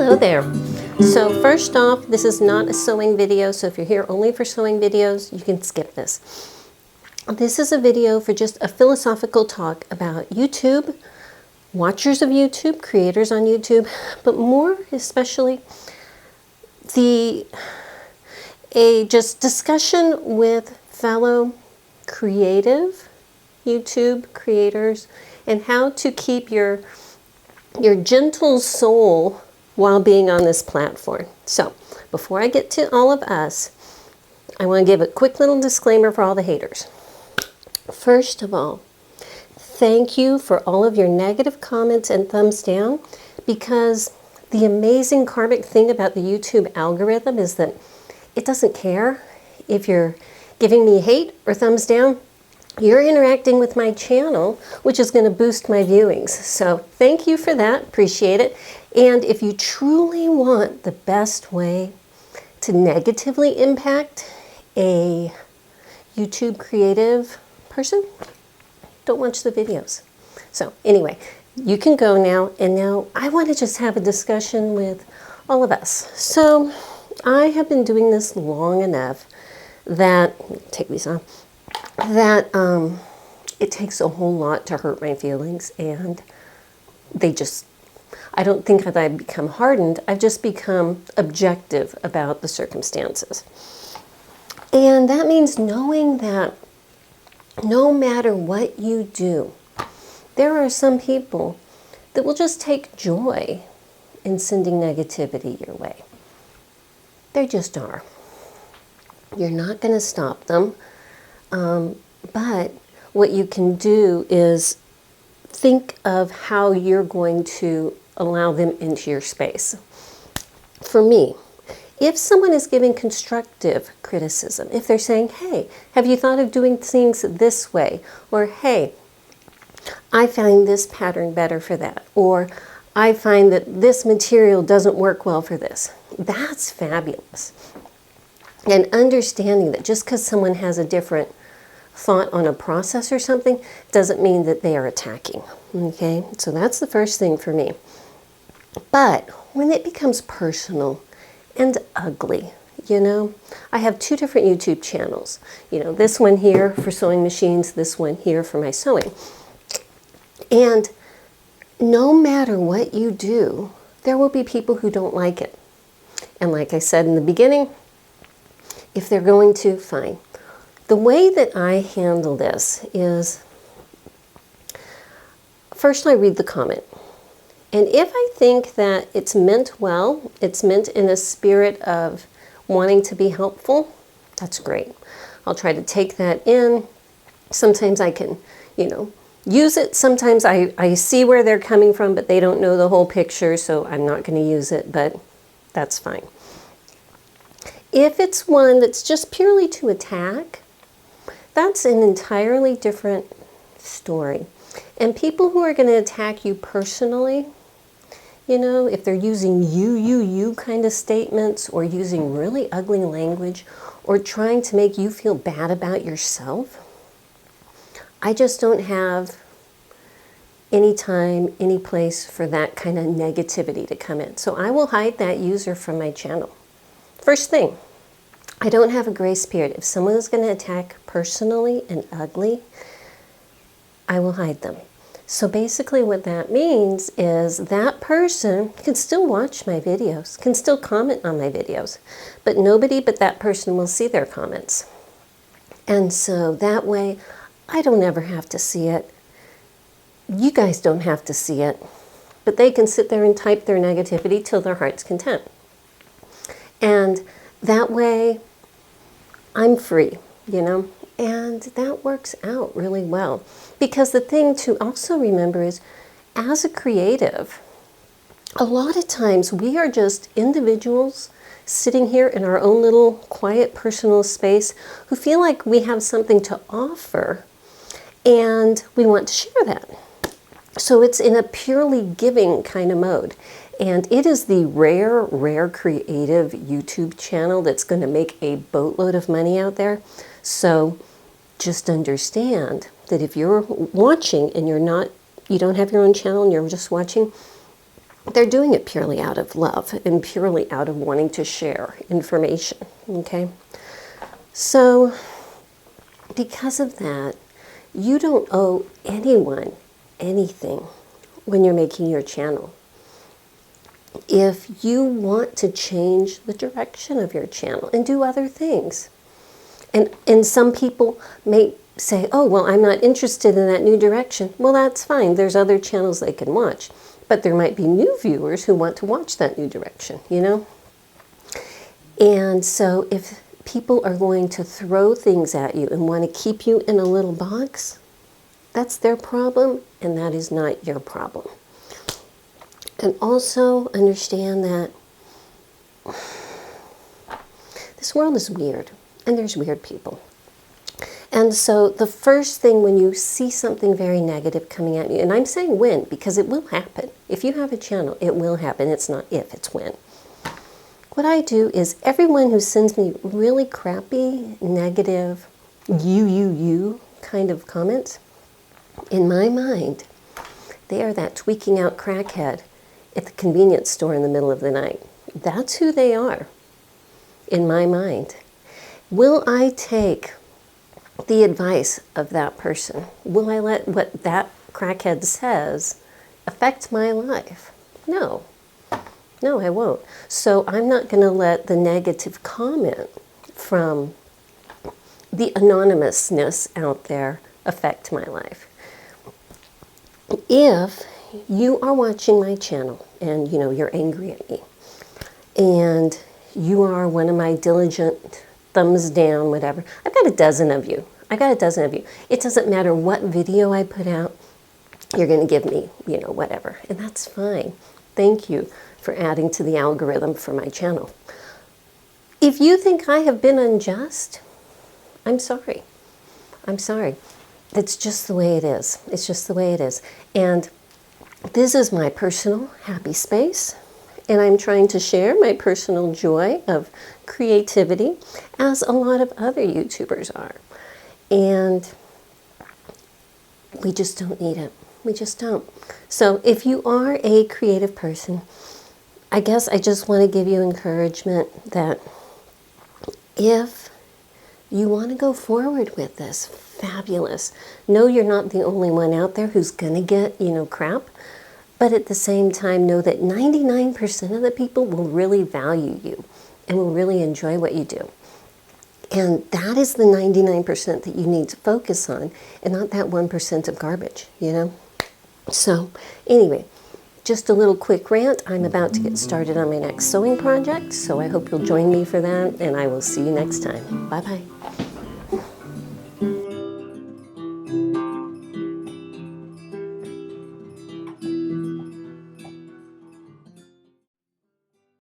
Hello there. So first off, this is not a sewing video, so if you're here only for sewing videos, you can skip this. This is a video for just a philosophical talk about YouTube, watchers of YouTube, creators on YouTube, but more especially a just discussion with fellow creative YouTube creators and how to keep your gentle soul while being on this platform. So before I get to all of us, I want to give a quick little disclaimer for all the haters. First of all, thank you for all of your negative comments and thumbs down, because the amazing karmic thing about the YouTube algorithm is that it doesn't care if you're giving me hate or thumbs down. You're interacting with my channel, which is going to boost my viewings. So thank you for that. Appreciate it. And if you truly want the best way to negatively impact a YouTube creative person, don't watch the videos. So anyway, you can go now. And now I want to just have a discussion with all of us. So I have been doing this long enough that, take these off, that it takes a whole lot to hurt my feelings, and I don't think that I've become hardened. I've just become objective about the circumstances. And that means knowing that no matter what you do, there are some people that will just take joy in sending negativity your way. They just are. You're not going to stop them. But what you can do is think of how you're going to allow them into your space. For me, if someone is giving constructive criticism, if they're saying, hey, have you thought of doing things this way? Or, hey, I find this pattern better for that. Or, I find that this material doesn't work well for this. That's fabulous. And understanding that just because someone has a different thought on a process or something doesn't mean that they are attacking. Okay, so that's the first thing for me. But when it becomes personal and ugly, I have two different YouTube channels. This one here for sewing machines, this one here for my sewing. And no matter what you do, there will be people who don't like it. And like I said in the beginning, if they're going to, fine. The way that I handle this is, first I read the comment. And if I think that it's meant well, it's meant in a spirit of wanting to be helpful, that's great. I'll try to take that in. Sometimes I can, use it. Sometimes I see where they're coming from, but they don't know the whole picture, so I'm not going to use it, but that's fine. If it's one that's just purely to attack, that's an entirely different story. And people who are going to attack you personally, if they're using you kind of statements, or using really ugly language, or trying to make you feel bad about yourself, I just don't have any time, any place for that kind of negativity to come in. So I will hide that user from my channel. First thing, I don't have a grace period. If someone is going to attack personally and ugly, I will hide them. So basically what that means is that person can still watch my videos, can still comment on my videos, but nobody but that person will see their comments. And so that way, I don't ever have to see it. You guys don't have to see it, but they can sit there and type their negativity till their heart's content. And that way, I'm free, and that works out really well. Because the thing to also remember is, as a creative, a lot of times we are just individuals sitting here in our own little quiet personal space who feel like we have something to offer, and we want to share that. So it's in a purely giving kind of mode. And it is the rare creative YouTube channel that's going to make a boatload of money out there. So just understand that if you're watching and you don't have your own channel and you're just watching, they're doing it purely out of love and purely out of wanting to share information, okay? So because of that, you don't owe anyone anything when you're making your channel. If you want to change the direction of your channel and do other things, and some people may say, oh, well, I'm not interested in that new direction. Well, that's fine. There's other channels they can watch. But there might be new viewers who want to watch that new direction, you know? And so if people are going to throw things at you and want to keep you in a little box, that's their problem, and that is not your problem. And also understand that this world is weird, and there's weird people. And so the first thing when you see something very negative coming at you, and I'm saying when, because it will happen. If you have a channel, it will happen. It's not if, it's when. What I do is everyone who sends me really crappy, negative, you kind of comments, in my mind, they are that tweaking out crackhead at the convenience store in the middle of the night. That's who they are, in my mind. Will I take the advice of that person? Will I let what that crackhead says affect my life? No. No, I won't. So I'm not going to let the negative comment from the anonymousness out there affect my life. If you are watching my channel and, you know, you're angry at me, and you are one of my diligent thumbs down, whatever. I've got a dozen of you. I got a dozen of you. It doesn't matter what video I put out, you're going to give me, you know, whatever. And that's fine. Thank you for adding to the algorithm for my channel. If you think I have been unjust, I'm sorry. I'm sorry. It's just the way it is. It's just the way it is. And this is my personal happy space. And I'm trying to share my personal joy of creativity, as a lot of other YouTubers are. And we just don't need it. We just don't. So if you are a creative person, I guess I just want to give you encouragement that if you want to go forward with this, fabulous. No, you're not the only one out there who's going to get, you know, crap. But at the same time, know that 99% of the people will really value you and will really enjoy what you do. And that is the 99% that you need to focus on, and not that 1% of garbage, you know? So anyway, just a little quick rant. I'm about to get started on my next sewing project, so I hope you'll join me for that, and I will see you next time. Bye-bye.